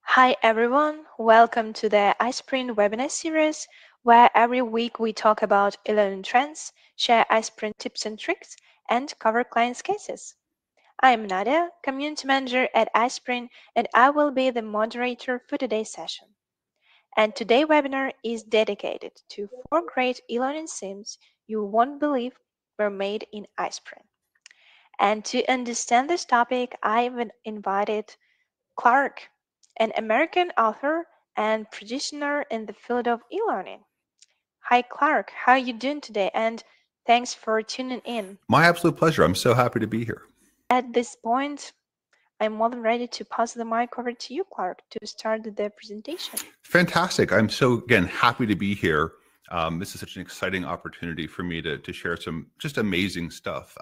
Hi everyone, welcome to the iSpring webinar series, where every week we talk about e-learning trends, share iSpring tips and tricks, and cover clients' cases. I am Nadia, Community Manager at iSpring, and I will be the moderator for today's session. And today's webinar is dedicated to 4 great e-learning sims you won't believe were made in iSpring. And to understand this topic, I've invited Clark, an American author and practitioner in the field of e-learning. Hi, Clark. How are you doing today? And thanks for tuning in. My absolute pleasure. I'm so happy to be here. At this point, I'm more than ready to pass the mic over to you, Clark, to start the presentation. Fantastic. I'm so, again, happy to be here. This is such an exciting opportunity for me to share some just amazing stuff.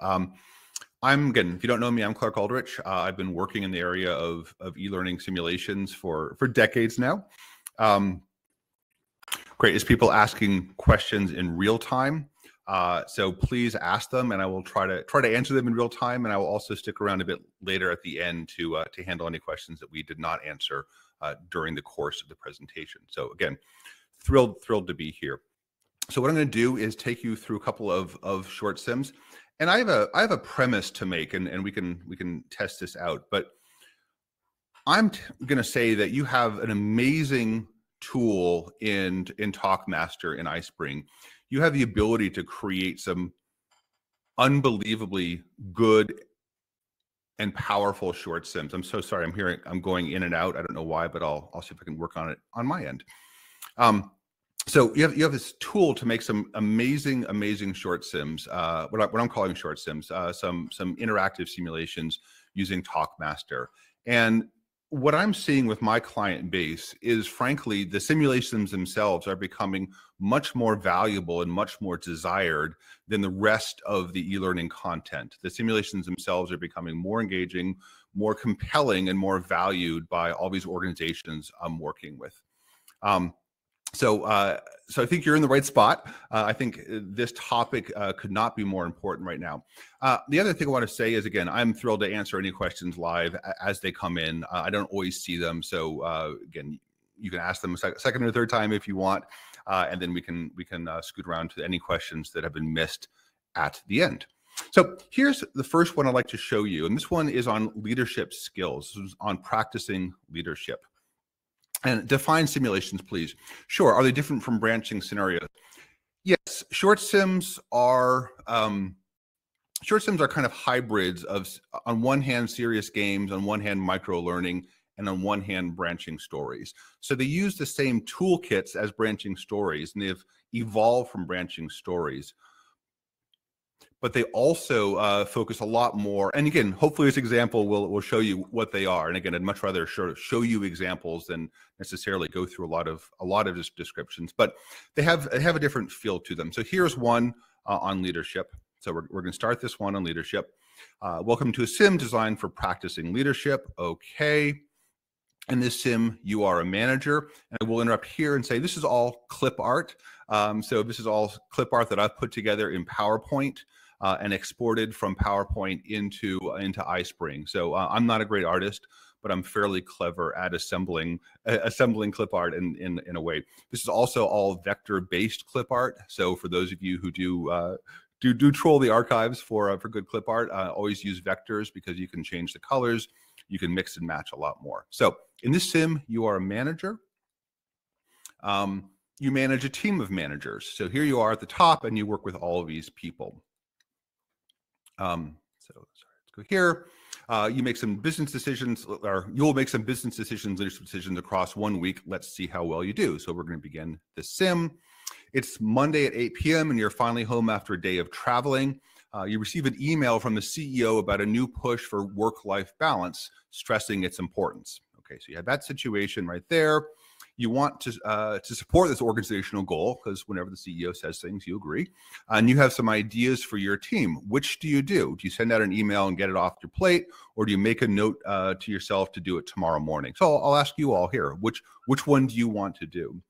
Again, if you don't know me, I'm Clark Aldrich. I've been working in the area of e-learning simulations for decades now. Great is people asking questions in real time. So please ask them, and I will try to answer them in real time. And I will also stick around a bit later at the end to handle any questions that we did not answer during the course of the presentation. So again, thrilled to be here. So what I'm going to do is take you through a couple of short sims. And I have a premise to make, and we can test this out. But I'm going to say that you have an amazing tool in TalkMaster in iSpring. You have the ability to create some unbelievably good and powerful short sims. I'm so sorry. I'm going in and out. I don't know why, but I'll see if I can work on it on my end. So you have this tool to make some amazing short sims. What I'm calling short sims, some interactive simulations using TalkMaster. And what I'm seeing with my client base is, frankly, the simulations themselves are becoming much more valuable and much more desired than the rest of the e-learning content. The simulations themselves are becoming more engaging, more compelling, and more valued by all these organizations I'm working with. So I think you're in the right spot. I think this topic could not be more important right now. The other thing I want to say is, again, I'm thrilled to answer any questions live as they come in. I don't always see them. So again, you can ask them a second or third time if you want, and then we can scoot around to any questions that have been missed at the end. So here's the first one I'd like to show you. And this one is on leadership skills, this is on practicing leadership. And define simulations, please. Sure. Are they different from branching scenarios? Yes. Short sims are kind of hybrids of, on one hand, serious games, on one hand, micro learning, and on one hand, branching stories. So they use the same toolkits as branching stories, and they've evolved from branching stories. But they also focus a lot more. And again, hopefully this example will show you what they are. And again, I'd much rather show you examples than necessarily go through a lot of descriptions. But they have a different feel to them. So here's one on leadership. So we're going to start this one on leadership. Welcome to a sim designed for practicing leadership. Okay. In this sim, you are a manager. And I will interrupt here and say this is all clip art. So this is all clip art that I've put together in PowerPoint. And exported from PowerPoint into iSpring. So I'm not a great artist, but I'm fairly clever at assembling clip art in a way. This is also all vector-based clip art. So for those of you who do troll the archives for good clip art, always use vectors because you can change the colors, you can mix and match a lot more. So in this sim, you are a manager. You manage a team of managers. So here you are at the top, and you work with all of these people. Let's go here. You make some business decisions, or you'll make some business decisions, leadership decisions across 1 week. Let's see how well you do. So we're going to begin the sim. It's Monday at 8 p.m. and you're finally home after a day of traveling. You receive an email from the CEO about a new push for work-life balance, stressing its importance. Okay, so you have that situation right there. You want to support this organizational goal because whenever the CEO says things, you agree. And you have some ideas for your team. Which do you do? Do you send out an email and get it off your plate, or do you make a note to yourself to do it tomorrow morning? So I'll ask you all here, which one do you want to do?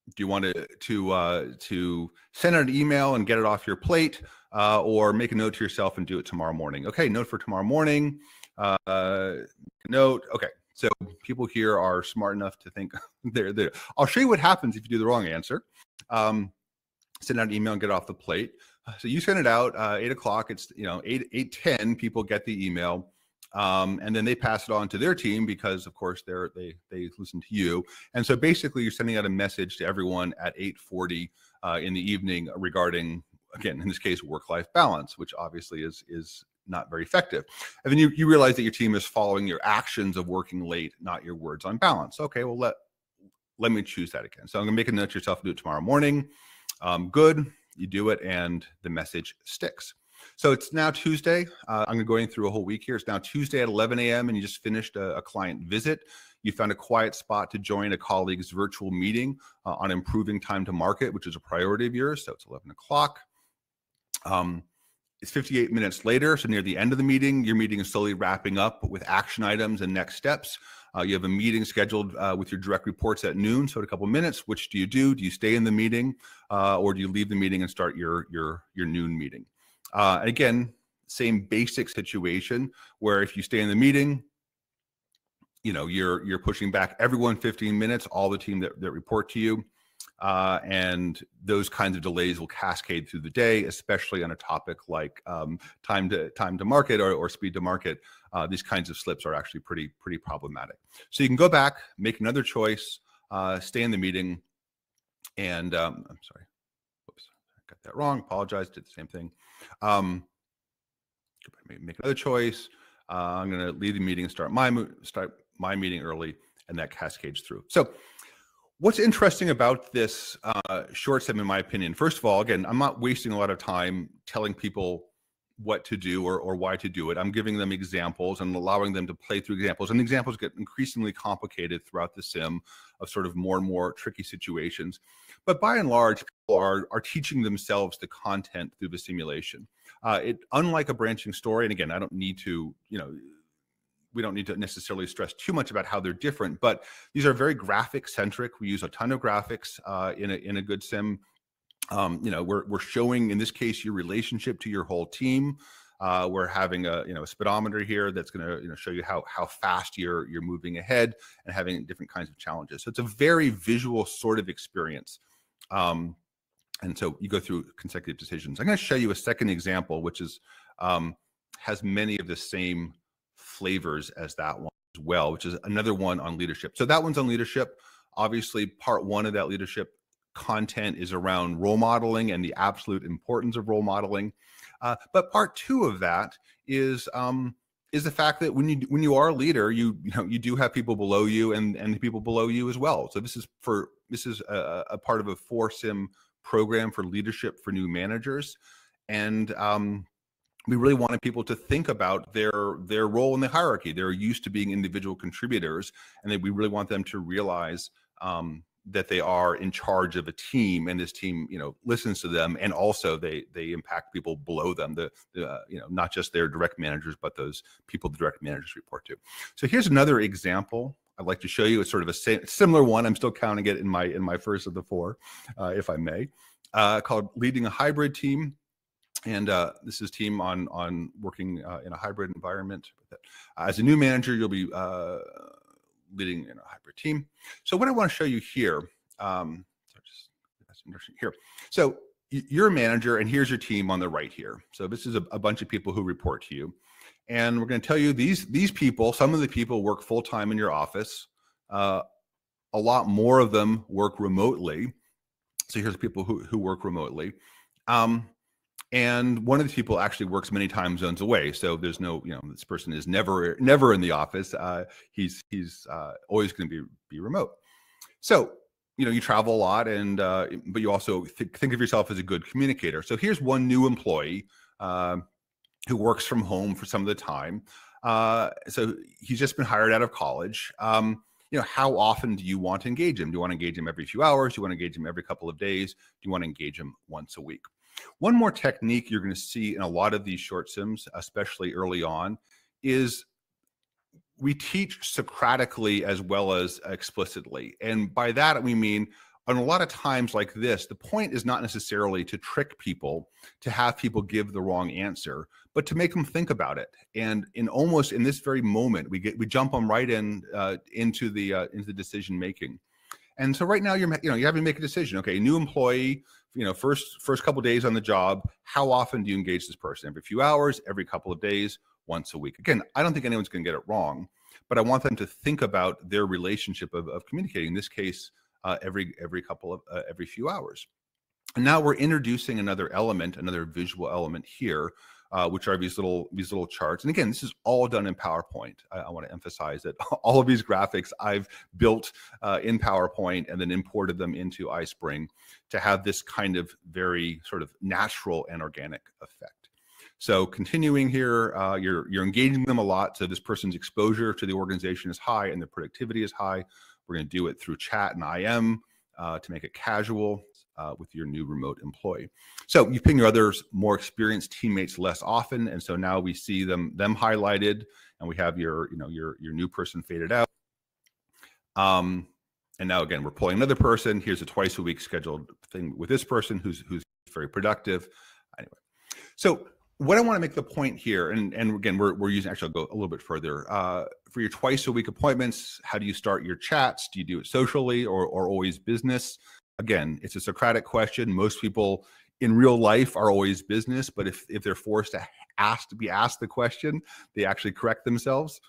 Do you want to send out an email and get it off your plate, or make a note to yourself and do it tomorrow morning? Okay, note for tomorrow morning. Note. Okay, so people here are smart enough to think they're there. I'll show you what happens if you do the wrong answer. Send out an email and get it off the plate. So you send it out 8 o'clock. It's 8:10. People get the email. And then they pass it on to their team because, of course, they listen to you. And so basically, you're sending out a message to everyone at 8:40 in the evening regarding, again, in this case, work-life balance, which obviously is not very effective. And then you realize that your team is following your actions of working late, not your words on balance. Okay, well, let me choose that again. So I'm going to make a note to yourself to do it tomorrow morning. Good, you do it, and the message sticks. So it's now Tuesday. I'm going to go through a whole week here. It's now Tuesday at 11 a.m. and you just finished a client visit. You found a quiet spot to join a colleague's virtual meeting on improving time to market, which is a priority of yours. So it's 11 o'clock. It's 58 minutes later. So near the end of the meeting, your meeting is slowly wrapping up with action items and next steps. You have a meeting scheduled with your direct reports at noon. So in a couple of minutes, which do you do? Do you stay in the meeting or do you leave the meeting and start your noon meeting? And again, same basic situation where if you stay in the meeting, you're pushing back everyone 15 minutes, all the team that report to you. And those kinds of delays will cascade through the day, especially on a topic like time to market or speed to market. These kinds of slips are actually pretty problematic. So you can go back, make another choice, stay in the meeting, and I'm sorry, whoops, I got that wrong. Apologize, did the same thing. Make another choice. I'm going to leave the meeting and start my meeting early, and that cascades through. So what's interesting about this short segment, in my opinion, first of all, again, I'm not wasting a lot of time telling people what to do or why to do it. I'm giving them examples and allowing them to play through examples. And the examples get increasingly complicated throughout the sim of sort of more and more tricky situations. But by and large, people are teaching themselves the content through the simulation. Unlike a branching story, and again, I don't need to, we don't need to necessarily stress too much about how they're different, but these are very graphic centric. We use a ton of graphics in a good sim. We're showing, in this case, your relationship to your whole team. We're having a speedometer here that's going to show you how fast you're moving ahead and having different kinds of challenges. So it's a very visual sort of experience. And so you go through consecutive decisions. I'm going to show you a second example, which is has many of the same flavors as that one as well, which is another one on leadership. So that one's on leadership. Obviously, part one of that leadership content is around role modeling and the absolute importance of role modeling. But part two of that is the fact that when you are a leader, you do have people below you and the people below you as well. So this is a part of a 4-sim program for leadership for new managers, and we really wanted people to think about their role in the hierarchy. They're used to being individual contributors, and we really want them to realize that they are in charge of a team, and this team, listens to them, and also they impact people below them. Not just their direct managers, but those people the direct managers report to. So here's another example I'd like to show you. It's sort of a similar one. I'm still counting it in my first of the 4, if I may, called leading a hybrid team. And this is team on working in a hybrid environment. As a new manager, you'll be leading in a hybrid team. So what I want to show you here, So you're a manager, and here's your team on the right here. So this is a bunch of people who report to you. And we're going to tell you these people, some of the people work full-time in your office. A lot more of them work remotely. So here's people who work remotely. And one of the people actually works many time zones away. So there's no, this person is never in the office. He's always going to be remote. So, you travel a lot, and but you also think of yourself as a good communicator. So here's one new employee who works from home for some of the time. So he's just been hired out of college. How often do you want to engage him? Do you want to engage him every few hours? Do you want to engage him every couple of days? Do you want to engage him once a week? One more technique you're going to see in a lot of these short sims, especially early on, is we teach Socratically as well as explicitly. And by that, we mean on a lot of times like this, the point is not necessarily to trick people, to have people give the wrong answer, but to make them think about it. And in this very moment, we jump them right into the decision making. And so right now you're having to make a decision. Okay, new employee, first couple of days on the job. How often do you engage this person? Every few hours, every couple of days, once a week. Again, I don't think anyone's going to get it wrong, but I want them to think about their relationship of communicating. In this case, every few hours. And now we're introducing another element, another visual element here, which are these little charts. And again, this is all done in PowerPoint. I want to emphasize that all of these graphics I've built in PowerPoint and then imported them into iSpring to have this kind of very sort of natural and organic effect. So continuing here, you're engaging them a lot. So this person's exposure to the organization is high and their productivity is high. We're going to do it through chat and IM to make it casual with your new remote employee. So you ping your others more experienced teammates less often, and so now we see them highlighted, and we have your new person faded out. And now again, we're pulling another person. Here's a twice a week scheduled thing with this person who's very productive. Anyway, so what I want to make the point here, and again, we're using, actually I'll go a little bit further. For your twice a week appointments, how do you start your chats? Do you do it socially or always business? Again, it's a Socratic question. Most people in real life are always business, but if they're forced to be asked the question, they actually correct themselves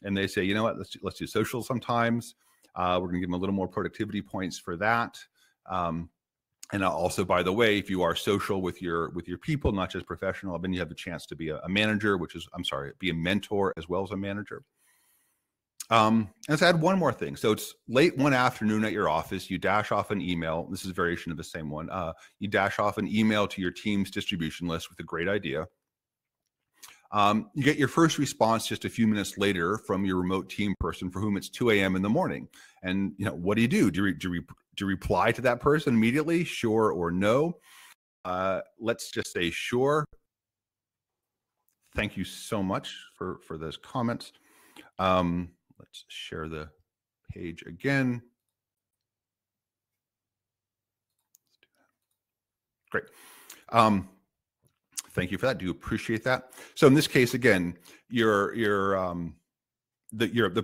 and they say, you know what, let's do social sometimes. We're going to give them a little more productivity points for that. And also, by the way, if you are social with your people, not just professional, then you have the chance to be a manager, be a mentor as well as a manager. Let's add one more thing. So it's late one afternoon at your office. You dash off an email. This is a variation of the same one. You dash off an email to your team's distribution list with a great idea. You get your first response just a few minutes later from your remote team person for whom it's 2 a.m. in the morning. And what do? Do you reply to that person immediately? Sure or no? Let's just say sure. Thank you so much for those comments. Let's share the page again. Great. Thank you for that. Do appreciate that. So in this case, again, the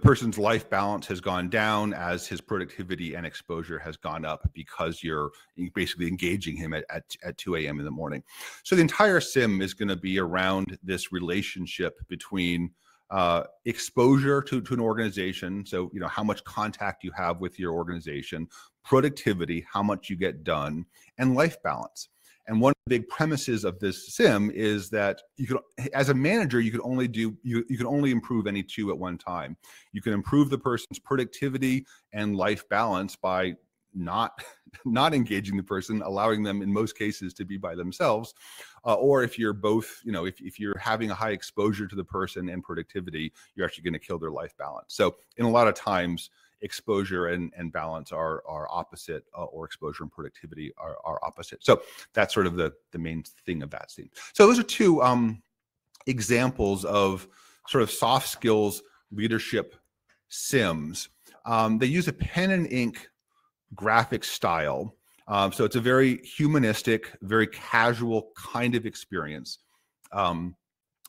person's life balance has gone down as his productivity and exposure has gone up because you're basically engaging him at 2 a.m. in the morning. So the entire sim is going to be around this relationship between exposure to an organization. So, how much contact you have with your organization, productivity, how much you get done, and life balance. And one of the big premises of this sim is that as a manager, you can only improve any two at one time. You can improve the person's productivity and life balance by not engaging the person, allowing them in most cases to be by themselves, or if you're both, if you're having a high exposure to the person and productivity, you're actually going to kill their life balance. So in a lot of times, exposure and balance are opposite, or exposure and productivity are opposite. So that's sort of the main thing of that scene. So those are two examples of sort of soft skills leadership sims. They use a pen and ink graphic style. So it's a very humanistic, very casual kind of experience.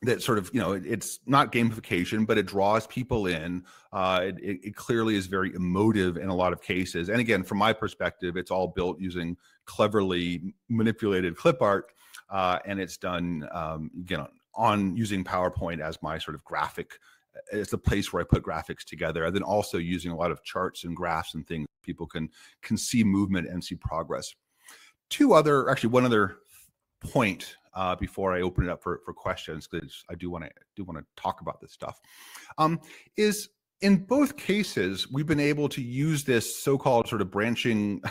That sort of, it's not gamification, but it draws people in. It clearly is very emotive in a lot of cases. And again, from my perspective, it's all built using cleverly manipulated clip art. And it's done, again, on using PowerPoint as my sort of graphic. It's the place where I put graphics together. And then also using a lot of charts and graphs and things. People can see movement and see progress. One other point before I open it up for questions, because I do want to talk about this stuff, is in both cases we've been able to use this so-called sort of branching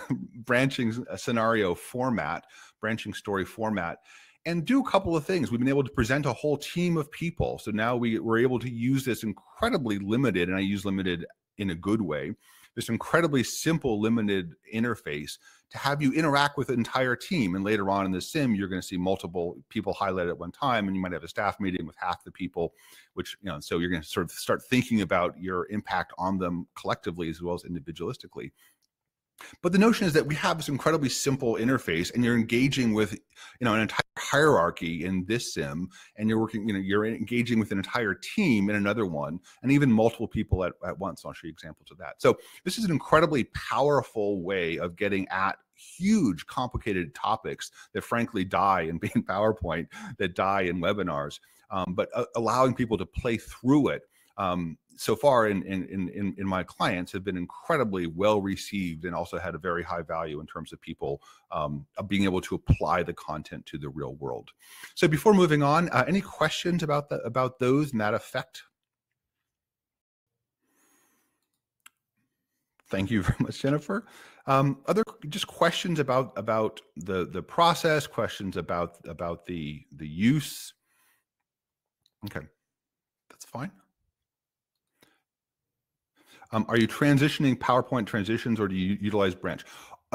scenario format, branching story format, and do a couple of things. We've been able to present a whole team of people. So now we're able to use this incredibly limited, and I use limited in a good way, this incredibly simple limited interface to have you interact with the entire team. And later on in the sim, you're going to see multiple people highlighted at one time, and you might have a staff meeting with half the people, which, so you're going to sort of start thinking about your impact on them collectively as well as individualistically. But the notion is that we have this incredibly simple interface, and you're engaging with, an entire hierarchy in this sim, and you're working, you're engaging with an entire team in another one, and even multiple people at once. I'll show you examples of that. So this is an incredibly powerful way of getting at huge, complicated topics that frankly die in being PowerPoint, that die in webinars, but allowing people to play through it. So far in my clients have been incredibly well received, and also had a very high value in terms of people being able to apply the content to the real world. So before moving on, any questions about those and that effect? Thank you very much, Jennifer. Other just questions about the process, questions about the use? Okay, that's fine. Are you transitioning PowerPoint transitions, or do you utilize Branch?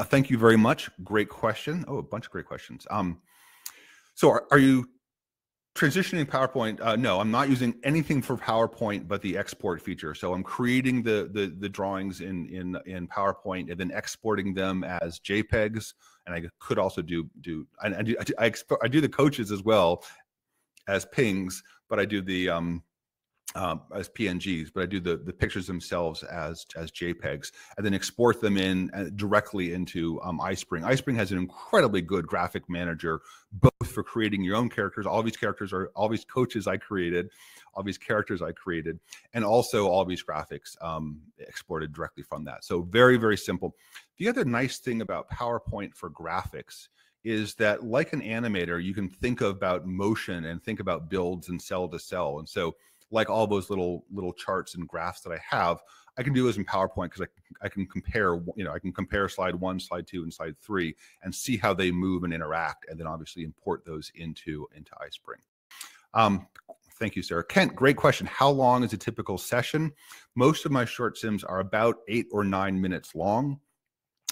Thank you very much. Great question. Oh, a bunch of great questions. So are you transitioning PowerPoint? No, I'm not using anything for PowerPoint but the export feature. So I'm creating the drawings in PowerPoint and then exporting them as JPEGs. And I could also do I do the coaches as well as pings, but I do the as PNGs, but I do the pictures themselves as JPEGs, and then export them in directly into iSpring. iSpring has an incredibly good graphic manager, both for creating your own characters. All these characters are all these coaches I created, all these characters I created, and also all these graphics exported directly from that. So very, very simple. The other nice thing about PowerPoint for graphics is that, like an animator, you can think about motion and think about builds and cell to cell. And so, like all those little charts and graphs that I have, I can do those in PowerPoint because I can compare, I can compare slide 1, slide 2, and slide 3 and see how they move and interact, and then obviously import those into iSpring. Thank you, Sarah. Kent, great question. How long is a typical session? Most of my short sims are about 8 or 9 minutes long.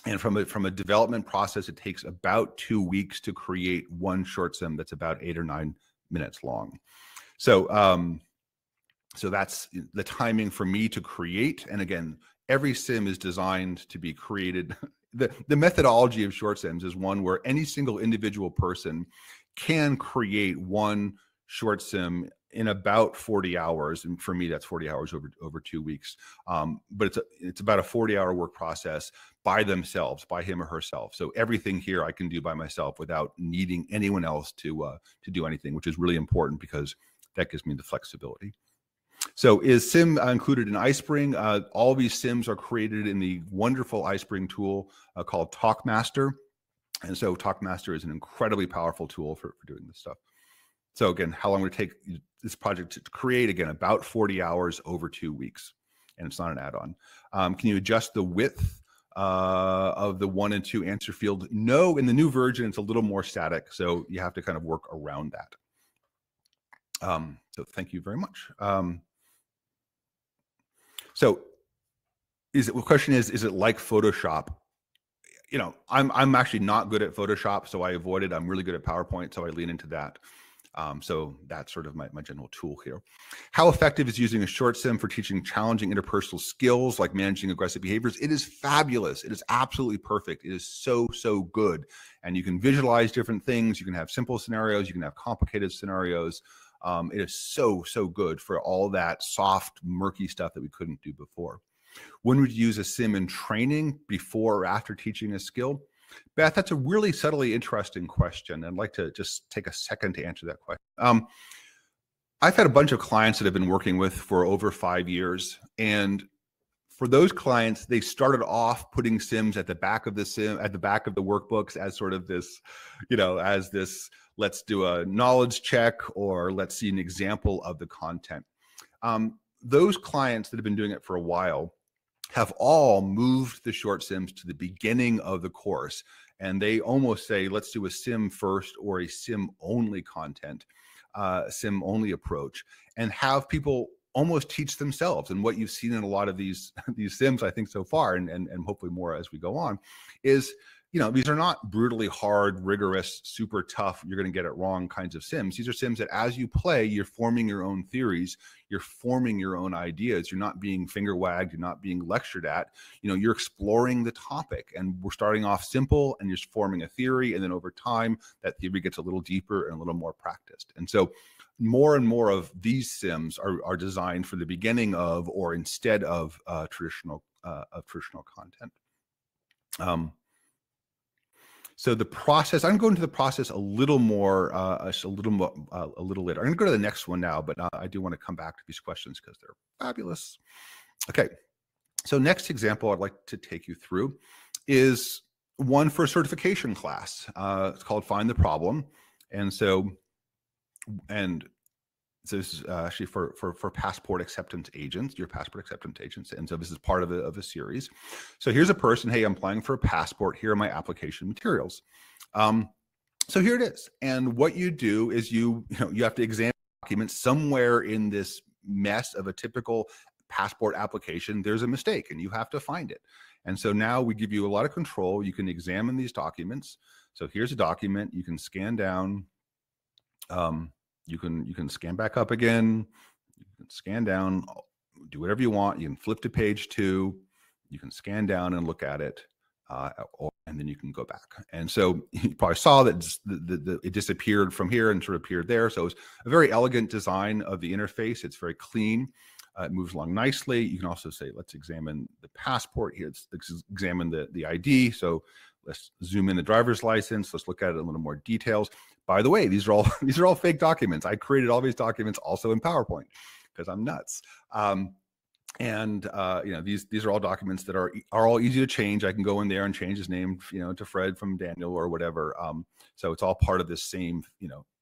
And from a development process, it takes about 2 weeks to create one short sim that's about 8 or 9 minutes long. So, so that's the timing for me to create. And again, every sim is designed to be created. The methodology of short sims is one where any single individual person can create one short sim in about 40 hours. And for me, that's 40 hours over 2 weeks. But it's about a 40-hour work process by themselves, by him or herself. So everything here I can do by myself without needing anyone else to do anything, which is really important because that gives me the flexibility. So is sim included in iSpring? All these sims are created in the wonderful iSpring tool called TalkMaster. And so TalkMaster is an incredibly powerful tool for doing this stuff. So again, how long would it take this project to create? Again, about 40 hours over 2 weeks. And it's not an add-on. Can you adjust the width of the 1 and 2 answer field? No, in the new version, it's a little more static. So you have to kind of work around that. So thank you very much. So the question is it like Photoshop? I'm actually not good at Photoshop, so I avoid it. I'm really good at PowerPoint, so I lean into that. So that's sort of my general tool here. How effective is using a short sim for teaching challenging interpersonal skills like managing aggressive behaviors? It is fabulous. It is absolutely perfect. It is so good. And you can visualize different things. You can have simple scenarios. You can have complicated scenarios. It is so good for all that soft, murky stuff that we couldn't do before. When would you use a sim in training, before or after teaching a skill? Beth, that's a really subtly interesting question. I'd like to just take a second to answer that question. I've had a bunch of clients that I've been working with for over 5 years. And for those clients, they started off putting sims at the back of the workbooks as sort of this, as this, let's do a knowledge check, or let's see an example of the content. Those clients that have been doing it for a while have all moved the short sims to the beginning of the course. And they almost say, let's do a sim first, or a sim only content, sim only approach, and have people almost teach themselves. And what you've seen in a lot of these sims, I think so far, and hopefully more as we go on, is, you know, these are not brutally hard, rigorous, super tough, you're going to get it wrong kinds of sims. These are sims that as you play, you're forming your own theories, you're forming your own ideas. You're not being finger wagged, you're not being lectured at. You know, you're exploring the topic, and we're starting off simple and you're just forming a theory. And then over time, that theory gets a little deeper and a little more practiced. And so more and more of these sims are designed for the beginning of, or instead of traditional content. So the process, I'm going to the process a little more, a little later. I'm going to go to the next one now, but I do want to come back to these questions because they're fabulous. Okay, so next example I'd like to take you through is one for a certification class. It's called Find the Problem, and so this is actually for passport acceptance agents, your passport acceptance agents. And so this is part of a series. So here's a person, hey, I'm applying for a passport. Here are my application materials. So here it is. And what you do is you have to examine documents. Somewhere in this mess of a typical passport application, there's a mistake and you have to find it. And so now we give you a lot of control. You can examine these documents. So here's a document. You can scan down. You can scan back up again, you can scan down, do whatever you want. You can flip to page 2, you can scan down and look at it, and then you can go back. And so you probably saw that it disappeared from here and sort of appeared there. So it's a very elegant design of the interface. It's very clean. It moves along nicely. You can also say, let's examine the passport here. Let's examine the ID. So let's zoom in the driver's license. Let's look at it in a little more details. By the way, these are all fake documents. I created all these documents also in PowerPoint because I'm nuts. These are all documents that are all easy to change. I can go in there and change his name, to Fred from Daniel or whatever. So it's all part of this same,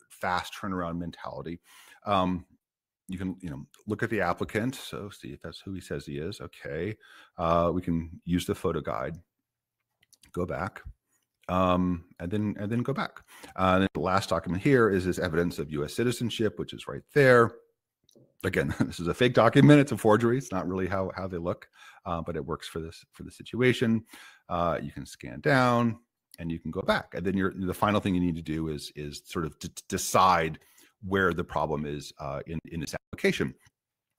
fast turnaround mentality. You can, look at the applicant. So see if that's who he says he is. Okay. We can use the photo guide, go back. And then go back. Then the last document here is this evidence of U.S. citizenship, which is right there. Again, this is a fake document. It's a forgery. It's not really how they look, but it works for the situation. You can scan down and you can go back. And then the final thing you need to do is sort of decide where the problem is in this application.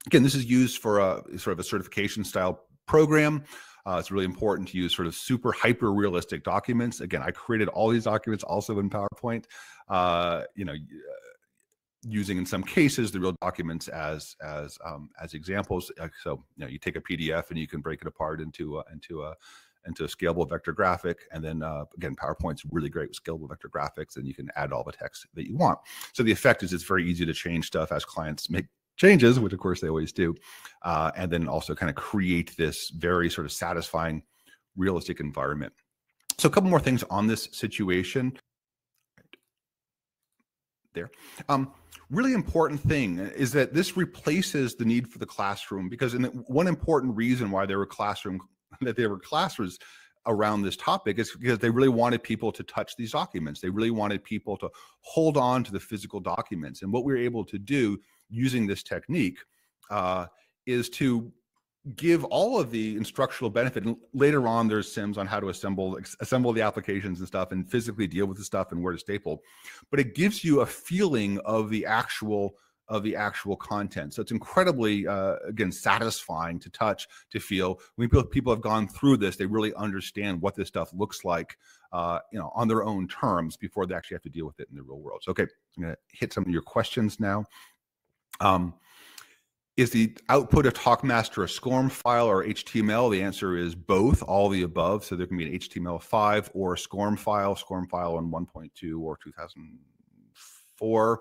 Again, this is used for a sort of a certification style program. It's really important to use sort of super hyper realistic documents. Again, I created all these documents also in PowerPoint, using in some cases the real documents as examples. So you take a PDF and you can break it apart into a scalable vector graphic, and then again, PowerPoint's really great with scalable vector graphics, and you can add all the text that you want. So the effect is it's very easy to change stuff as clients make changes, which of course they always do, and then also kind of create this very sort of satisfying, realistic environment. So a couple more things on this situation. There. Really important thing is that this replaces the need for the classroom, because one important reason why there were classes around this topic is because they really wanted people to touch these documents. They really wanted people to hold on to the physical documents. And what we were able to do using this technique is to give all of the instructional benefit. And later on, there's sims on how to assemble the applications and stuff and physically deal with the stuff and where to staple. But it gives you a feeling of the actual content. So it's incredibly, again, satisfying to touch, to feel. When people have gone through this, they really understand what this stuff looks like, on their own terms before they actually have to deal with it in the real world. So, okay, I'm going to hit some of your questions now. Is the output of TalkMaster a SCORM file or HTML? The answer is both, all the above. So there can be an HTML5 or a SCORM file on 1.2 or 2004.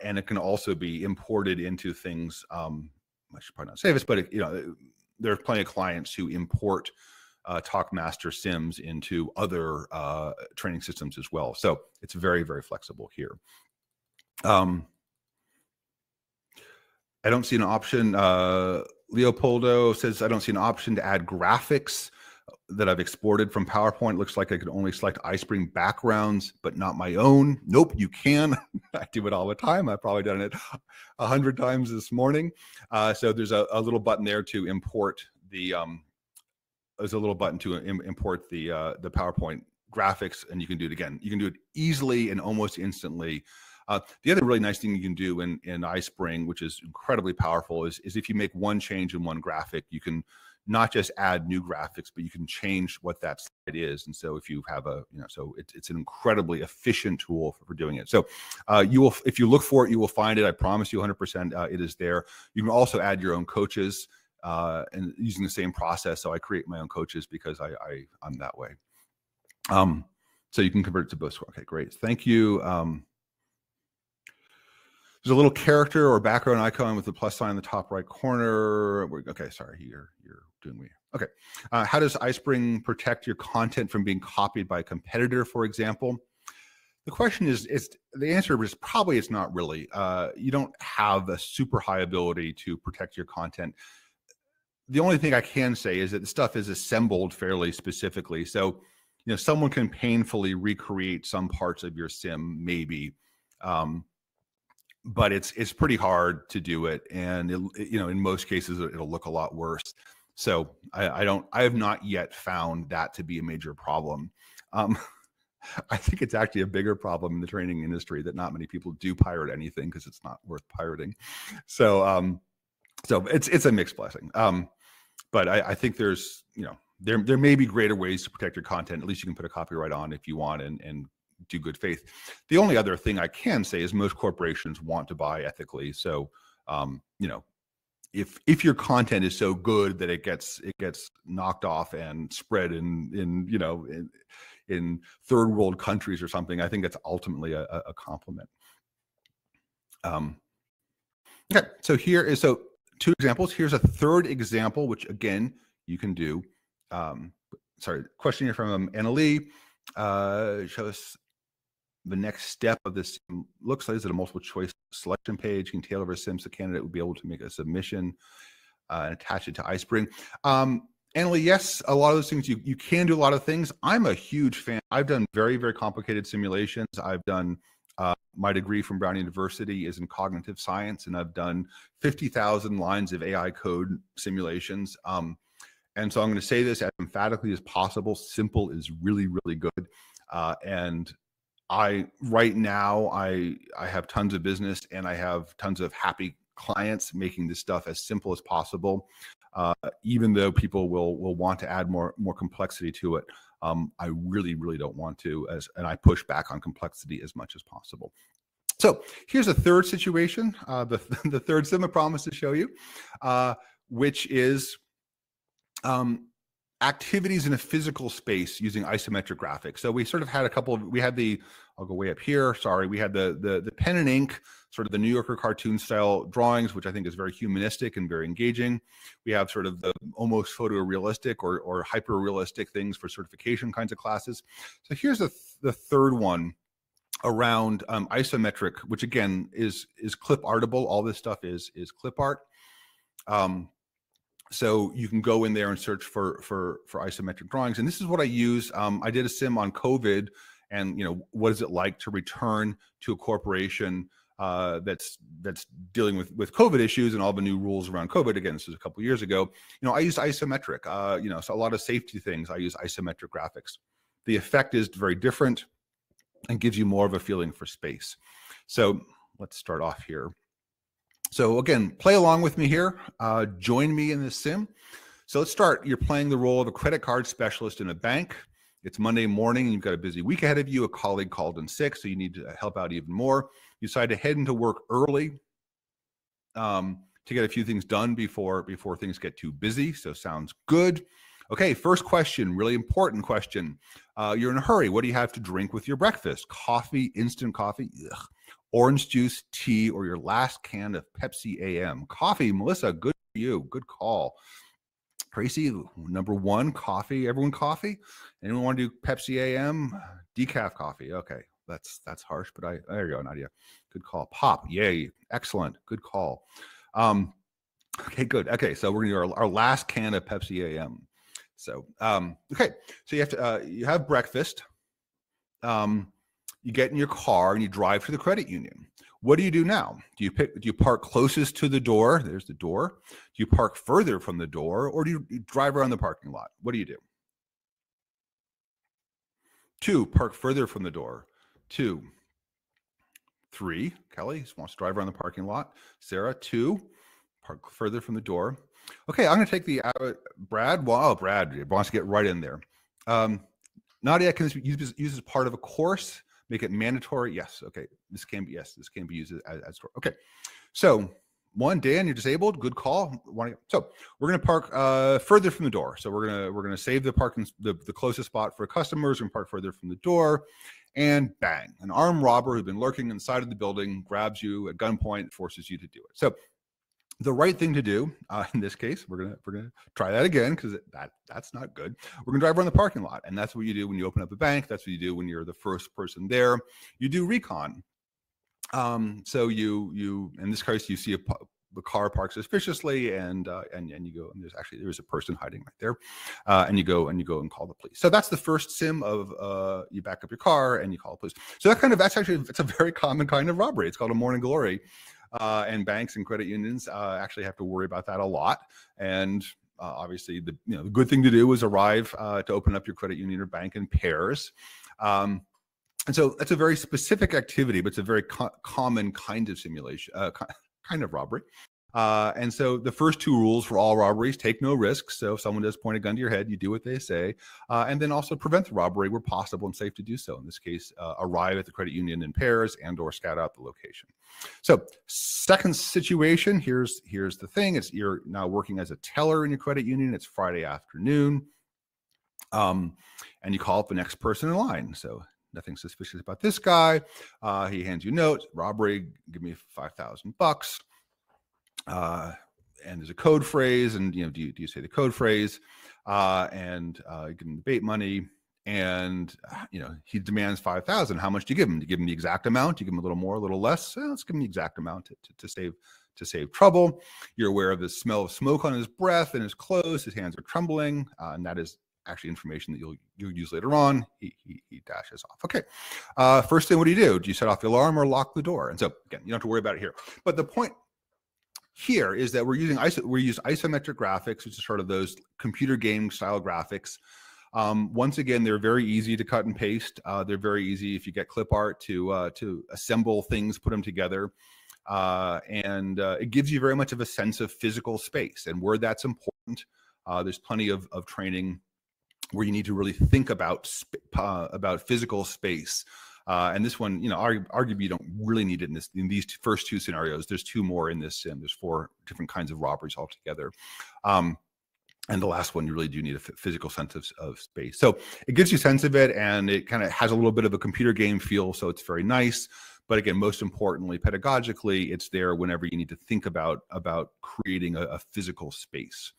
And it can also be imported into things. I should probably not say this, but there are plenty of clients who import TalkMaster sims into other training systems as well. So it's very, very flexible here. I don't see an option. Leopoldo says, I don't see an option to add graphics that I've exported from PowerPoint. It looks like I could only select iSpring backgrounds, but not my own. Nope, you can. I do it all the time. I've probably done it 100 times this morning. So there's a little button there to import the, there's a little button to import the PowerPoint graphics, and you can do it again. You can do it easily and almost instantly. The other really nice thing you can do in iSpring, which is incredibly powerful, is if you make one change in one graphic, you can not just add new graphics, but you can change what that slide is. And so if you have a, so it's an incredibly efficient tool for doing it. So you will, if you look for it, you will find it. I promise you 100% it is there. You can also add your own coaches and using the same process. So I create my own coaches because I'm that way. So you can convert it to both. Okay, great. Thank you. There's a little character or background icon with the plus sign in the top right corner. Okay, sorry, you're doing weird. Okay, how does iSpring protect your content from being copied by a competitor, for example? The question is the answer is probably it's not really. You don't have a super high ability to protect your content. The only thing I can say is that the stuff is assembled fairly specifically. So, someone can painfully recreate some parts of your sim, maybe. But it's pretty hard to do it, and in most cases it'll look a lot worse. So I have not yet found that to be a major problem. I think it's actually a bigger problem in the training industry that not many people do pirate anything because it's not worth pirating. So so it's a mixed blessing. But I think there's there may be greater ways to protect your content. At least you can put a copyright on if you want and do good faith. The only other thing I can say is most corporations want to buy ethically. So, if your content is so good that it gets knocked off and spread in third world countries or something, I think that's ultimately a compliment. Okay, so two examples. Here's a third example, which again you can do. Sorry, question here from Annalie. Show us the next step of this. Looks like is it a multiple choice selection page? You can tailor a sim so candidate would be able to make a submission and attach it to iSpring. Annalie, yes, a lot of those things you can do a lot of things. I'm a huge fan. I've done very, very complicated simulations. I've done my degree from Brown University is in cognitive science, and I've done 50,000 lines of AI code simulations. And so I'm going to say this as emphatically as possible. Simple is really, really good. And right now I have tons of business and I have tons of happy clients making this stuff as simple as possible. Even though people will want to add more complexity to it, I really, really don't want to, and I push back on complexity as much as possible. So here's a third situation, the third sim I promised to show you, which is activities in a physical space using isometric graphics. So we sort of had a couple of, we had I'll go way up here, sorry. We had the pen and ink, sort of the New Yorker cartoon style drawings, which I think is very humanistic and very engaging. We have sort of the almost photorealistic or hyper-realistic things for certification kinds of classes. So here's the third one around isometric, which again is clip artable. All this stuff is clip art. So you can go in there and search for isometric drawings. And this is what I use. I did a sim on COVID, and what is it like to return to a corporation that's dealing with COVID issues and all the new rules around COVID. Again, this was a couple of years ago. I used isometric. So a lot of safety things. I use isometric graphics. The effect is very different and gives you more of a feeling for space. So let's start off here. So again, play along with me here. Join me in this sim. So let's start. You're playing the role of a credit card specialist in a bank. It's Monday morning and you've got a busy week ahead of you. A colleague called in sick, so you need to help out even more. You decide to head into work early to get a few things done before things get too busy. So sounds good. Okay, first question, really important question. You're in a hurry. What do you have to drink with your breakfast? Coffee, instant coffee, ugh. Orange juice, tea, or your last can of Pepsi AM. Coffee, Melissa, good for you. Good call. Tracy, number one, coffee. Everyone coffee? Anyone want to do Pepsi AM? Decaf coffee. Okay, that's harsh, but there you go, Nadia. Good call. Pop, yay, excellent. Good call. Okay, good. Okay, so we're going to do our last can of Pepsi AM. So, okay, so you have to you have breakfast. You get in your car and you drive to the credit union. What do you do now? Do you park closest to the door? There's the door. Do you park further from the door, or do you drive around the parking lot? What do you do? 2, park further from the door. 2, 3, Kelly wants to drive around the parking lot. Sarah, 2, park further from the door. Okay, I'm going to take the Brad. Wow, Brad wants to get right in there. Nadia, can this be used as part of a course? Make it mandatory? Yes. Okay. This can be used as okay. So 1, Dan, you're disabled. Good call. So we're going to park further from the door. So we're gonna save the parking the closest spot for customers and park further from the door. And bang, an armed robber who's been lurking inside of the building grabs you at gunpoint, forces you to do it. So the right thing to do in this case, we're gonna try that again because that's not good. We're gonna drive around the parking lot, and that's what you do when you open up a bank. That's what you do when you're the first person there. You do recon. So you in this case you see the car parked suspiciously, and you go, and there's a person hiding right there, and you go and call the police. So that's the first sim of you back up your car and you call the police. So it's a very common kind of robbery. It's called a morning glory. And banks and credit unions actually have to worry about that a lot. And obviously, the good thing to do is arrive to open up your credit union or bank in pairs. And so that's a very specific activity, but it's a very common kind of simulation, kind of robbery. And so the first 2 rules for all robberies: take no risks. So if someone does point a gun to your head, you do what they say. And then also prevent the robbery where possible and safe to do so. In this case, arrive at the credit union in pairs and or scout out the location. So second situation, here's the thing. You're now working as a teller in your credit union. It's Friday afternoon. And you call up the next person in line. So nothing suspicious about this guy. He hands you a note: robbery, give me $5,000. And there's a code phrase, and do you say the code phrase, and give him the bait money, and he demands 5,000. How much do you give him? Do you give him the exact amount? Do you give him a little more, a little less? Let's give him the exact amount to save trouble. You're aware of the smell of smoke on his breath and his clothes. His hands are trembling, and that is actually information that you'll use later on. He dashes off. Okay. First thing, what do? Do you set off the alarm or lock the door? And so again, you don't have to worry about it here. But the point here is that we use isometric graphics, which is sort of those computer game style graphics. Once again, they're very easy to cut and paste. They're very easy if you get clip art to assemble things, put them together. And it gives you very much of a sense of physical space and where that's important. There's plenty of training where you need to really think about physical space. And this one, arguably you don't really need it in these first 2 scenarios. There's 2 more in this sim. There's 4 different kinds of robberies altogether. And the last one, you really do need a physical sense of space. So it gives you a sense of it, and it kind of has a little bit of a computer game feel. So it's very nice. But again, most importantly, pedagogically, it's there whenever you need to think about creating a physical space.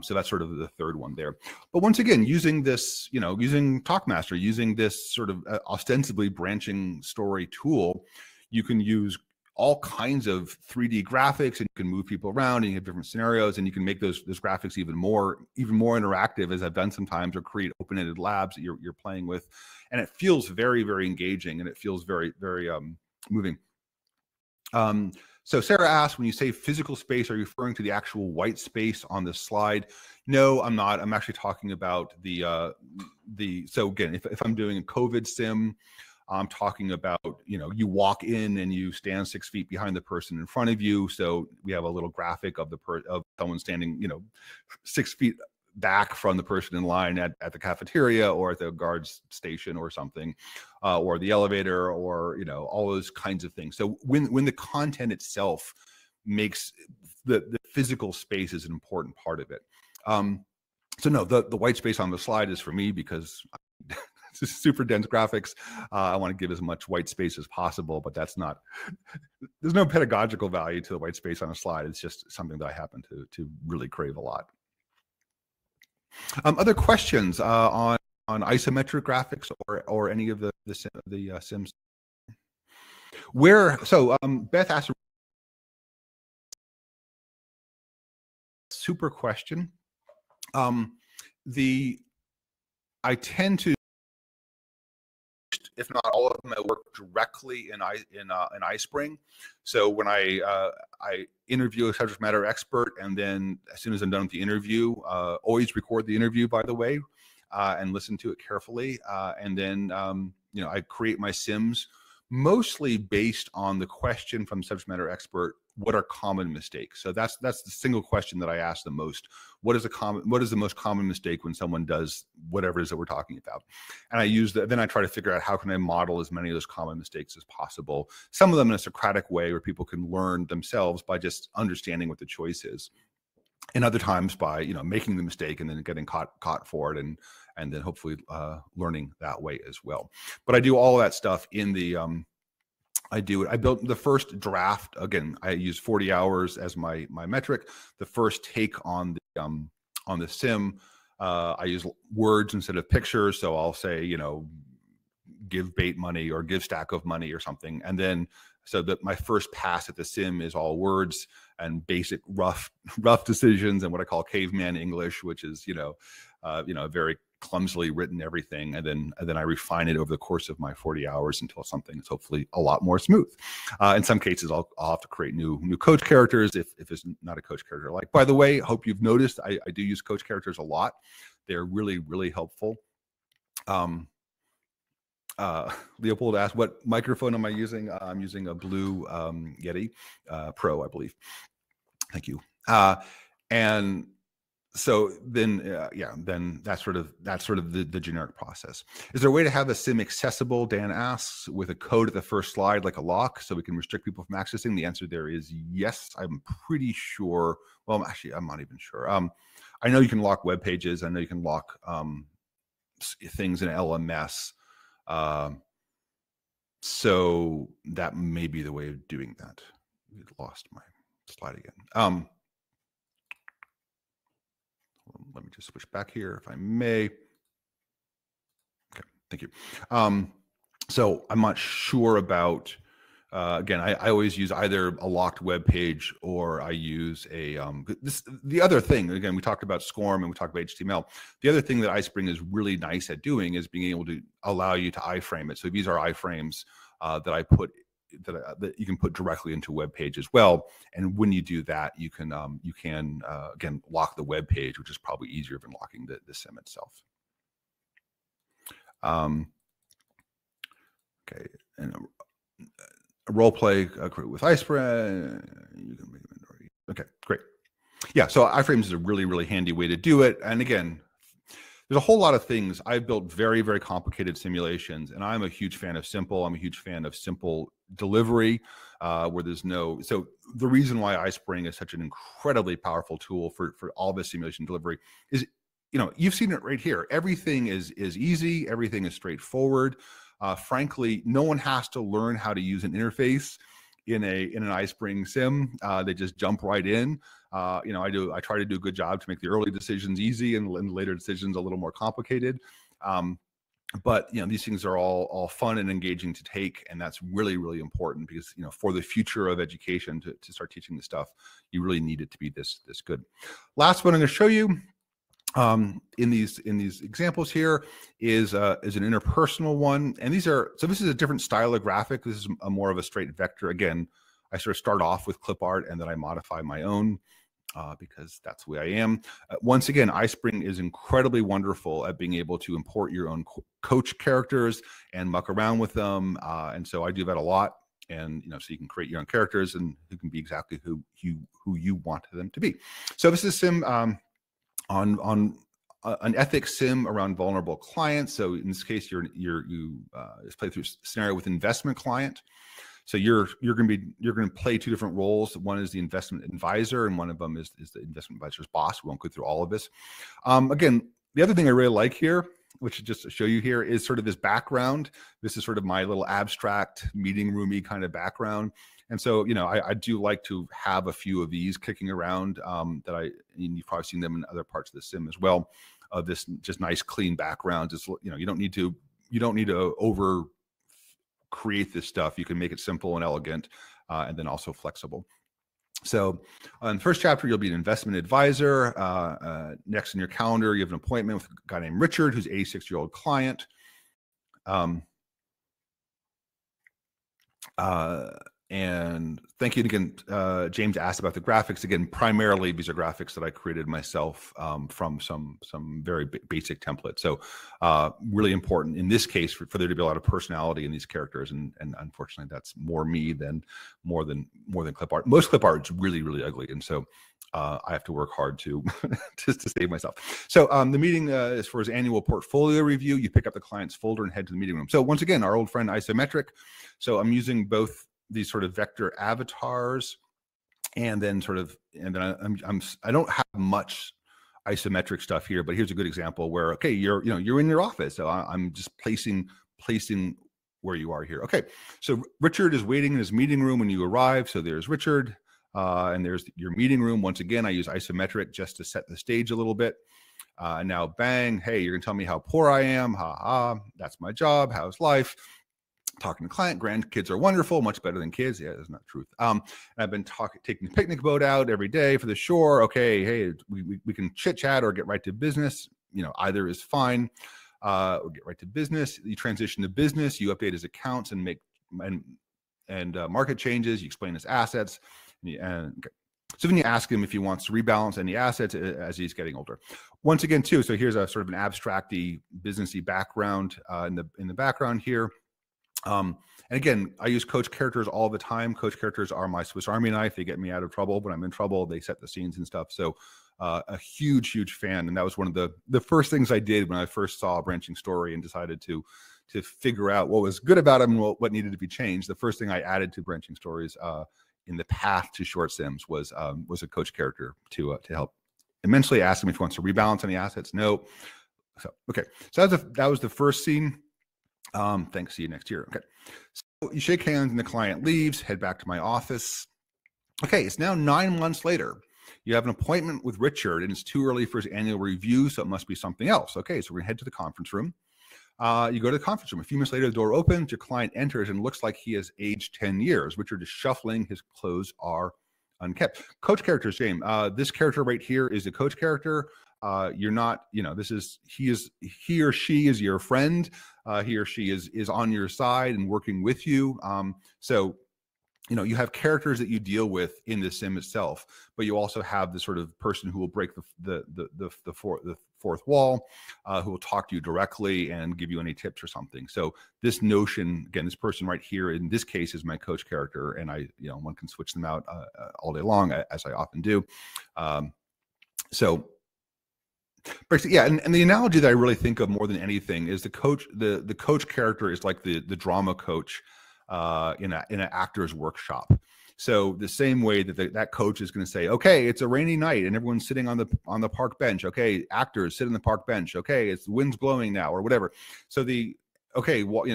So that's sort of the third one there. But once again, using this, using TalkMaster, using this sort of ostensibly branching story tool, you can use all kinds of 3D graphics, and you can move people around, and you have different scenarios, and you can make those graphics even more interactive, as I've done sometimes, or create open-ended labs that you're playing with. And it feels very, very engaging, and it feels very, very moving. So Sarah asked, when you say physical space, are you referring to the actual white space on the slide? No, I'm not. I'm actually talking about so again, if I'm doing a COVID sim, I'm talking about, you walk in and you stand 6 feet behind the person in front of you. So we have a little graphic of someone standing, 6 feet back from the person in line at the cafeteria or at the guards station or something, or the elevator, or all those kinds of things. So when the content itself makes the physical space is an important part of it. So no, the white space on the slide is for me because it's super dense graphics. I want to give as much white space as possible, but there's no pedagogical value to the white space on a slide. It's just something that I happen to really crave a lot. Other questions on isometric graphics or any of the sims? Beth asked a super question. I tend to, if not all of them, I work directly in iSpring. So when I interview a subject matter expert, and then as soon as I'm done with the interview, always record the interview, by the way, and listen to it carefully. And then I create my sims mostly based on the question from the subject matter expert. What are common mistakes? So that's the single question that I ask the most. What is the most common mistake when someone does whatever it is that we're talking about? And I use that. Then I try to figure out how can I model as many of those common mistakes as possible. Some of them in a Socratic way, where people can learn themselves by just understanding what the choice is, and other times by making the mistake and then getting caught for it, and then hopefully learning that way as well. But I do all of that stuff in the I built the first draft. Again, I use 40 hours as my metric. The first take on the sim, I use words instead of pictures. So I'll say, give bait money or give stack of money or something. And then so that my first pass at the sim is all words and basic rough decisions and what I call caveman English, which is very clumsily written everything, and then I refine it over the course of my 40 hours until something is hopefully a lot more smooth. In some cases, I'll have to create new coach characters if it's not a coach character. Like, by the way, hope you've noticed I do use coach characters a lot. They're really, really helpful. Leopold asked, what microphone am I using? I'm using a Blue Yeti Pro, I believe. Thank you. And so then, then that's sort of the generic process. Is there a way to have the sim accessible, Dan asks, with a code at the first slide, like a lock, so we can restrict people from accessing? The answer there is yes. I'm pretty sure. Well, actually, I'm not even sure. I know you can lock web pages. I know you can lock things in LMS. So that may be the way of doing that. We lost my slide again. Let me just switch back here if I may. Okay, thank you. So I'm not sure about, again, I always use either a locked web page or I use a, the other thing, again, we talked about SCORM and we talked about HTML. The other thing that iSpring is really nice at doing is being able to allow you to iframe it. So these are iframes that I put that you can put directly into a web page as well. And when you do that, you can again lock the web page, which is probably easier than locking the sim itself. Okay, and a role play with iSpring. You can make it. Okay, great. Yeah, so iframes is a really, really handy way to do it. And again, there's a whole lot of things. I've built very, very complicated simulations, and I'm a huge fan of simple. I'm a huge fan of simple delivery, where there's no. So the reason why iSpring is such an incredibly powerful tool for all this simulation delivery is, you've seen it right here. Everything is easy. Everything is straightforward. Frankly, no one has to learn how to use an interface in an iSpring sim. They just jump right in. I try to do a good job to make the early decisions easy and the later decisions a little more complicated. But these things are all fun and engaging to take, and that's really, really important because for the future of education to start teaching this stuff, you really need it to be this good. Last one I'm going to show you in these examples here is an interpersonal one, and this is a different style of graphic. This is a more of a straight vector. Again, I sort of start off with clip art and then I modify my own. Because that's the way I am. Once again, iSpring is incredibly wonderful at being able to import your own coach characters and muck around with them. And so I do that a lot. And so you can create your own characters and who can be exactly who you want them to be. So this is sim on an ethics sim around vulnerable clients. So in this case, you just play through a scenario with investment client. So you're going to play two different roles. One is the investment advisor, and one of them is the investment advisor's boss. We won't go through all of this. Again, the other thing I really like here, which just to show you here, is sort of this background. This is sort of my little abstract meeting roomy kind of background. And so, I do like to have a few of these kicking around and you've probably seen them in other parts of the sim as well, of this just nice clean background. Just, you don't need to over create this stuff. You can make it simple and elegant and then also flexible. So in the first chapter, you'll be an investment advisor. Next in your calendar, you have an appointment with a guy named Richard, who's an 86-year-old client. And thank you again. James asked about the graphics. Again, primarily these are graphics that I created myself from some very basic templates. So really important in this case for there to be a lot of personality in these characters. And unfortunately, that's more me than more than clip art. Most clip art is really, really ugly. And so I have to work hard to to save myself. So the meeting is for his annual portfolio review. You pick up the client's folder and head to the meeting room. So once again, our old friend isometric. So I'm using both these sort of vector avatars, and then I don't have much isometric stuff here, but here's a good example where, okay, you're in your office. So I'm just placing where you are here. Okay, so Richard is waiting in his meeting room when you arrive. So there's Richard, and there's your meeting room. Once again, I use isometric just to set the stage a little bit. And now bang, hey, you're gonna tell me how poor I am. Ha ha, that's my job. How's life? Talking to client, grandkids are wonderful, much better than kids. Yeah, that's not truth. I've been taking the picnic boat out every day for the shore. Okay, hey, we can chit chat or get right to business. Either is fine. Or get right to business. You transition to business. You update his accounts and make market changes. You explain his assets. So then you ask him if he wants to rebalance any assets as he's getting older. Once again, too. So here's a sort of an abstracty, businessy background in the background here. And again, I use coach characters all the time. Coach characters are my Swiss Army knife. They get me out of trouble when I'm in trouble. They set the scenes and stuff. So a huge fan. And that was one of the first things I did when I first saw a branching story and decided to figure out what was good about them and what needed to be changed. The first thing I added to branching stories in the path to short sims was a coach character to help immensely. Ask him if he wants to rebalance any assets. No. So okay. So that was the first scene. Thanks. See you next year. Okay. So you shake hands and the client leaves, head back to my office. Okay. It's now 9 months later. You have an appointment with Richard and it's too early for his annual review. So it must be something else. Okay. So we're gonna head to the conference room. You go to the conference room. A few minutes later, the door opens, your client enters and looks like he has aged 10 years. Richard is shuffling. His clothes are unkept. Coach characters, James. This character right here is a coach character. You're not, this is, he or she is your friend. He or she is on your side and working with you. So, you have characters that you deal with in the sim itself, but you also have the sort of person who will break the fourth wall, who will talk to you directly and give you any tips or something. So this notion, again, this person right here in this case is my coach character, and one can switch them out all day long, as I often do. So yeah, and the analogy that I really think of more than anything is the coach. The coach character is like the drama coach in an actor's workshop. So the same way that that coach is going to say, okay, it's a rainy night and everyone's sitting on the park bench. Okay, actors sit on the park bench. Okay, it's the wind's blowing now or whatever. So okay, well,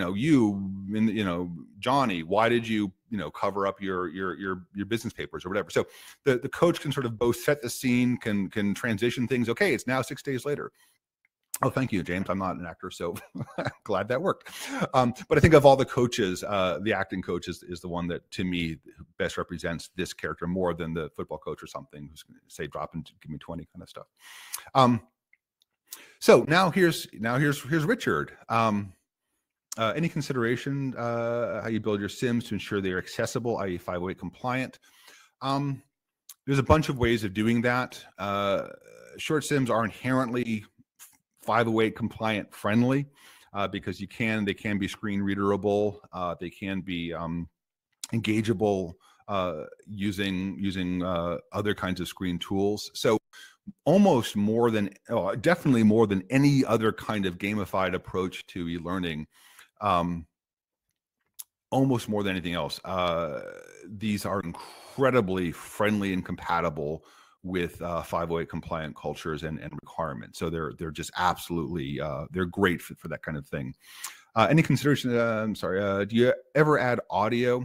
Johnny, why did you cover up your business papers or whatever? So the coach can sort of both set the scene, can transition things. Okay, it's now 6 days later. Oh, thank you, James. I'm not an actor, so I'm glad that worked. But I think of all the coaches, the acting coach is the one that, to me, best represents this character more than the football coach or something who's going to say, drop and give me 20 kind of stuff. So now here's Richard. Any consideration how you build your sims to ensure they are accessible, i.e. 508 compliant? There's a bunch of ways of doing that. Short sims are inherently 508 compliant friendly because they can be screen readerable. They can be engageable using other kinds of screen tools. So almost definitely more than any other kind of gamified approach to e-learning, almost more than anything else, these are incredibly friendly and compatible with 508 compliant cultures and requirements. So they're just absolutely, they're great for that kind of thing. Any consideration, I'm sorry, do you ever add audio?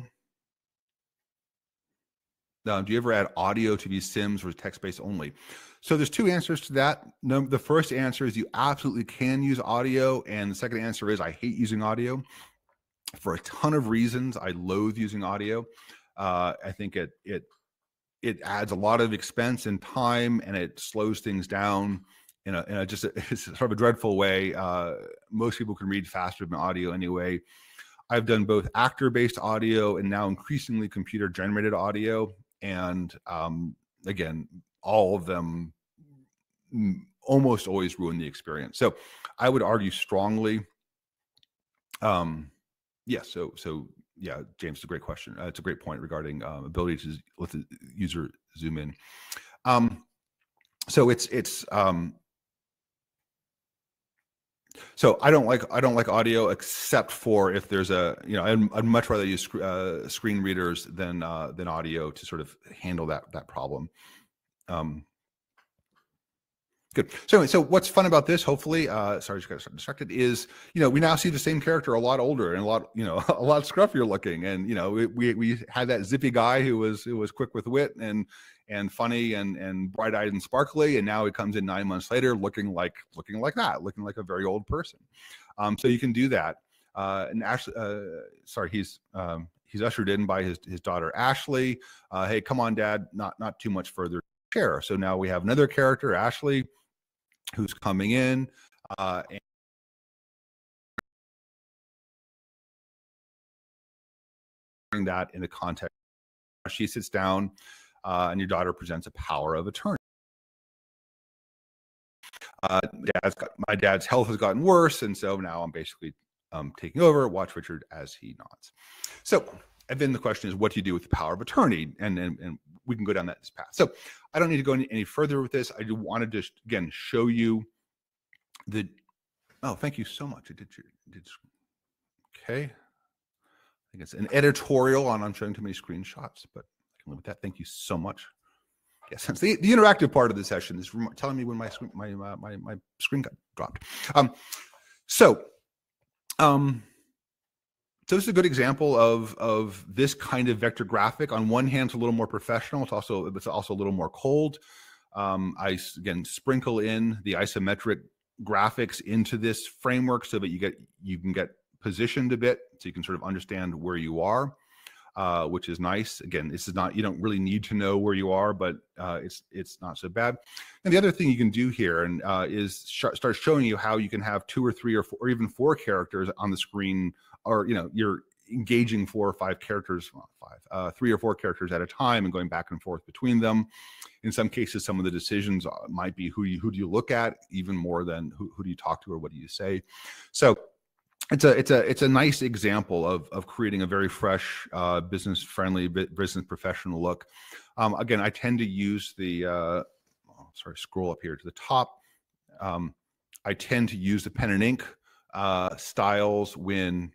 Do you ever add audio to these sims or text-based only? So there's two answers to that. The first answer is you absolutely can use audio. And the second answer is I hate using audio for a ton of reasons. I loathe using audio. I think it it adds a lot of expense and time, and it slows things down in a just it's sort of a dreadful way. Most people can read faster than audio anyway. I've done both actor-based audio and now increasingly computer-generated audio, and again, all of them almost always ruin the experience. So I would argue strongly. Yeah. So yeah, James, it's a great question. It's a great point regarding ability to let the user zoom in. So so I don't like audio except for if there's I'd much rather use screen readers than audio to sort of handle that problem. Good. So anyway, so what's fun about this, hopefully, sorry, just got distracted, is, we now see the same character a lot older and a lot scruffier looking. And, we had that zippy guy who was quick with wit and funny and bright eyed and sparkly. And now he comes in 9 months later looking like a very old person. So you can do that. And Ashley, sorry, he's ushered in by his daughter, Ashley. Hey, come on, Dad, not too much further to share. So now we have another character, Ashley, who's coming in, and that in the context. She sits down, and your daughter presents a power of attorney. My dad's health has gotten worse, and so now I'm basically taking over. Watch Richard as he nods. So, and then the question is, what do you do with the power of attorney? And we can go down this path. So I don't need to go any further with this. I do want to just, again, show you the, oh, thank you so much. Okay. I think it's an editorial on I'm showing too many screenshots, but I can live with that. Thank you so much. Yes, since the interactive part of the session is telling me when my screen got dropped. So this is a good example of this kind of vector graphic. On one hand, it's a little more professional. It's also a little more cold. I again sprinkle in the isometric graphics into this framework so that you can get positioned a bit, so you can sort of understand where you are, which is nice. Again, this is not, you don't really need to know where you are, but it's not so bad. And the other thing you can do here is start showing you how you can have 2 or 3 or even 4 characters on the screen, or you're engaging 4 or 5 characters, 3 or 4 characters at a time and going back and forth between them. In some cases, some of the decisions might be who do you look at, even more than who do you talk to or what do you say. So it's a nice example of creating a very fresh, business friendly, business professional look. Again, I tend to use the scroll up here to the top. I tend to use the pen and ink styles when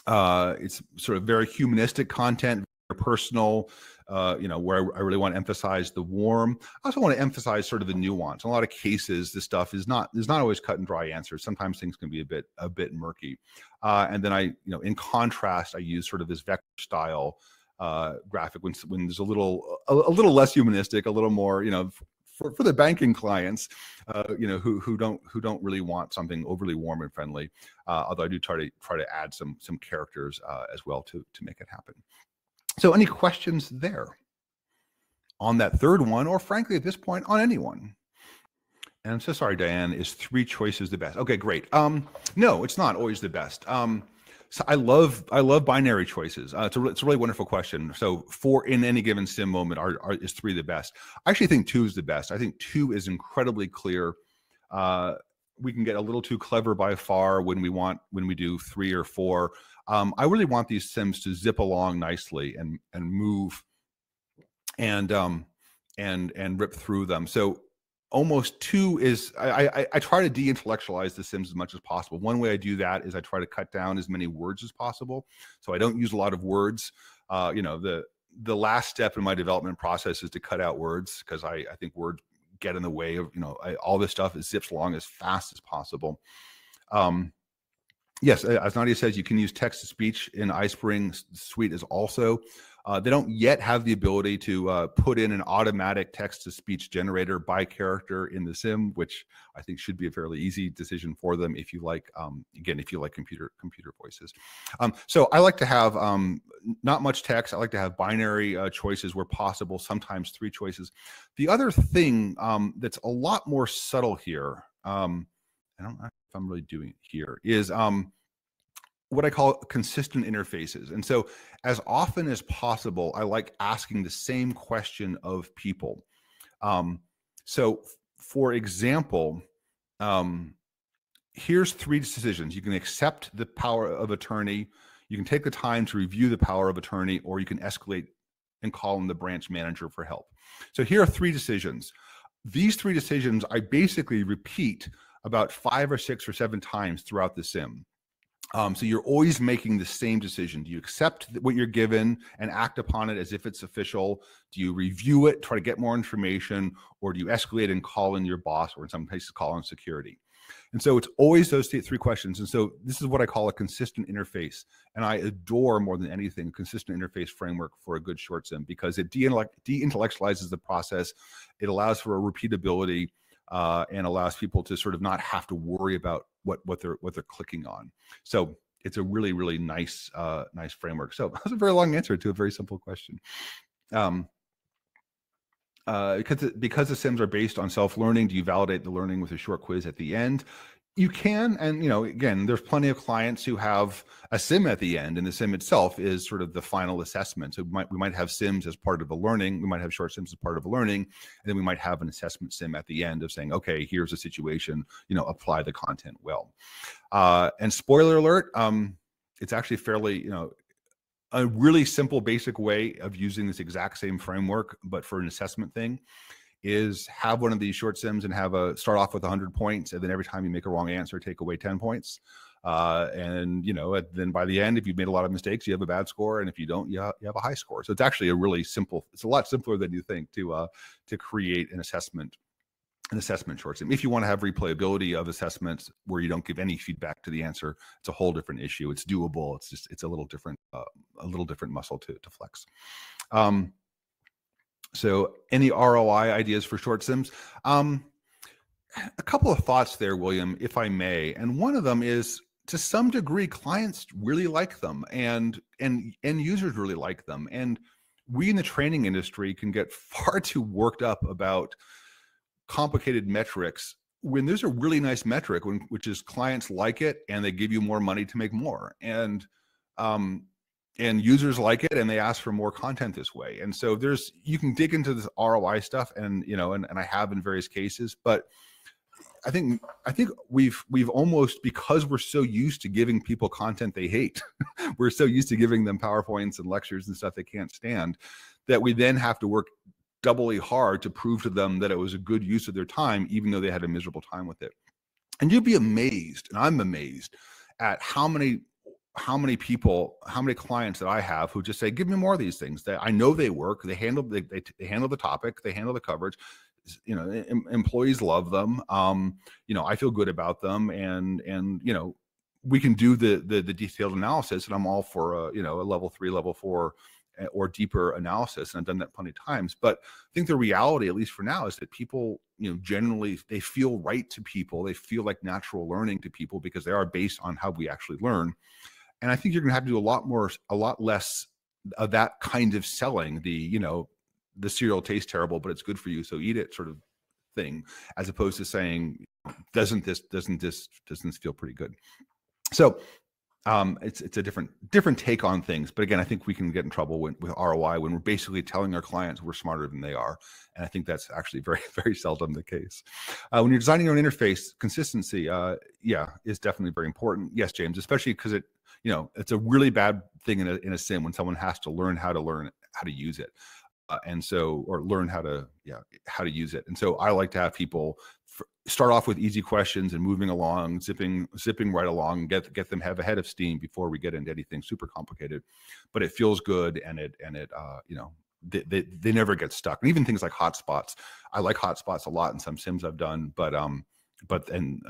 it's sort of very humanistic content, very personal, where I really want to emphasize the warm. I also want to emphasize sort of the nuance. In a lot of cases, this stuff there's not always cut and dry answers. Sometimes things can be a bit murky. And then in contrast, I use sort of this vector style graphic when there's a little less humanistic, a little more, for the banking clients, who don't really want something overly warm and friendly. Although I do try to add some characters as well to make it happen. So any questions there on that third one, or frankly at this point on anyone? And I'm so sorry, Diane, is 3 choices the best? Okay, great. No, it's not always the best. So I love binary choices. It's a really wonderful question. So in any given sim moment, is 3 the best? I actually think 2 is the best. I think 2 is incredibly clear. We can get a little too clever by far when we do 3 or 4. I really want these sims to zip along nicely and move and rip through them. So almost 2 is, I try to de-intellectualize the sims as much as possible. One way I do that is I try to cut down as many words as possible. So I don't use a lot of words. The last step in my development process is to cut out words, because I think words get in the way of, all this stuff. It zips along as fast as possible. Yes, as Nadia says, you can use text to speech in iSpring. Suite is also They don't yet have the ability to put in an automatic text-to-speech generator by character in the sim, which I think should be a fairly easy decision for them if you like, again, if you like computer voices. So I like to have not much text. I like to have binary choices where possible, sometimes 3 choices. The other thing that's a lot more subtle here, I don't know if I'm really doing it here, is what I call consistent interfaces. And so as often as possible, I like asking the same question of people. So for example, here's 3 decisions. You can accept the power of attorney, you can take the time to review the power of attorney, or you can escalate and call in the branch manager for help. So here are 3 decisions. These 3 decisions I basically repeat about 5 or 6 or 7 times throughout the sim. So you're always making the same decision. Do you accept what you're given and act upon it as if it's official? Do you review it, try to get more information, or do you escalate and call in your boss, or in some cases call in security? And so it's always those 3 questions. And so this is what I call a consistent interface. And I adore more than anything, consistent interface framework for a good short sim, because it de-intellectualizes the process. It allows for a repeatability and allows people to sort of not have to worry about what they're clicking on. So it's a really, really nice nice framework. So that was a very long answer to a very simple question. Because the sims are based on self-learning, do you validate the learning with a short quiz at the end? You can, and again, there's plenty of clients who have a sim at the end, and the sim itself is sort of the final assessment. So we might have sims as part of the learning, we might have short sims as part of the learning, and then we might have an assessment sim at the end of saying, okay, here's a situation, apply the content well. And spoiler alert, it's actually fairly, a really simple, basic way of using this exact same framework, but for an assessment thing, is have one of these short sims and start off with 100 points, and then every time you make a wrong answer, take away 10 points. And then by the end, if you've made a lot of mistakes, you have a bad score, and if you don't, you have a high score. So it's actually a really simple. It's a lot simpler than you think to create an assessment short sim. If you want to have replayability of assessments where you don't give any feedback to the answer, it's a whole different issue. It's doable. It's a little different muscle to flex. So any ROI ideas for short sims? A couple of thoughts there, William, if I may. And one of them is, to some degree, clients really like them, and users really like them. And we in the training industry can get far too worked up about complicated metrics when there's a really nice metric, which is clients like it and they give you more money to make more. And users like it and they ask for more content this way. And so you can dig into this ROI stuff, and and I have in various cases, but I think we've almost, because we're so used to giving people content they hate, we're so used to giving them PowerPoints and lectures and stuff they can't stand, that we then have to work doubly hard to prove to them that it was a good use of their time, even though they had a miserable time with it. And you'd be amazed, and I'm amazed at how many clients that I have who just say, give me more of these things. That I know they work, they handle the topic, they handle the coverage. Employees love them. I feel good about them, and we can do the detailed analysis, and I'm all for a level 3, level 4 or deeper analysis, and I've done that plenty of times. But I think the reality, at least for now, is that people, generally, they feel right to people. They feel like natural learning to people because they are based on how we actually learn. And I think you're going to have to do a lot less of that kind of selling, the cereal tastes terrible, but it's good for you, so eat it sort of thing, as opposed to saying, doesn't this feel pretty good? So it's a different take on things. But again, I think we can get in trouble with ROI when we're basically telling our clients we're smarter than they are. And I think that's actually very, very seldom the case. When you're designing your own interface, consistency, is definitely very important. Yes, James, especially because it's a really bad thing in a sim when someone has to learn how to use it. Or learn how to use it. And so I like to have people start off with easy questions and moving along, zipping right along, get them have a head of steam before we get into anything super complicated. But it feels good, and they never get stuck. And even things like hotspots, I like hotspots a lot in some sims I've done, but then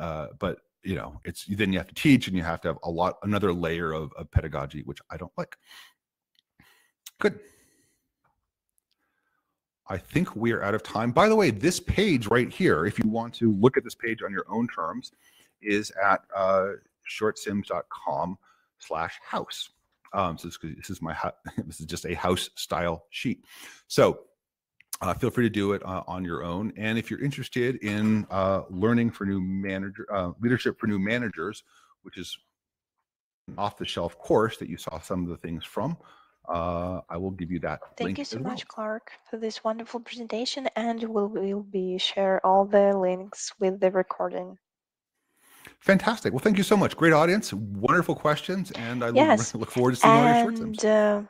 you have to teach, and you have to have another layer of pedagogy, which I don't like. Good. I think we are out of time. By the way, this page right here, if you want to look at this page on your own terms, is at shortsims.com/house. So this is my this is just a house style sheet. So feel free to do it on your own. And if you're interested in learning for new leadership for new managers, which is an off-the-shelf course that you saw some of the things from, I will give you that Thank link you so as well. much, Clark, for this wonderful presentation, and we'll be share all the links with the recording. Fantastic. Well, thank you so much. Great audience, wonderful questions, and I Yes, look forward to seeing all your short and sims.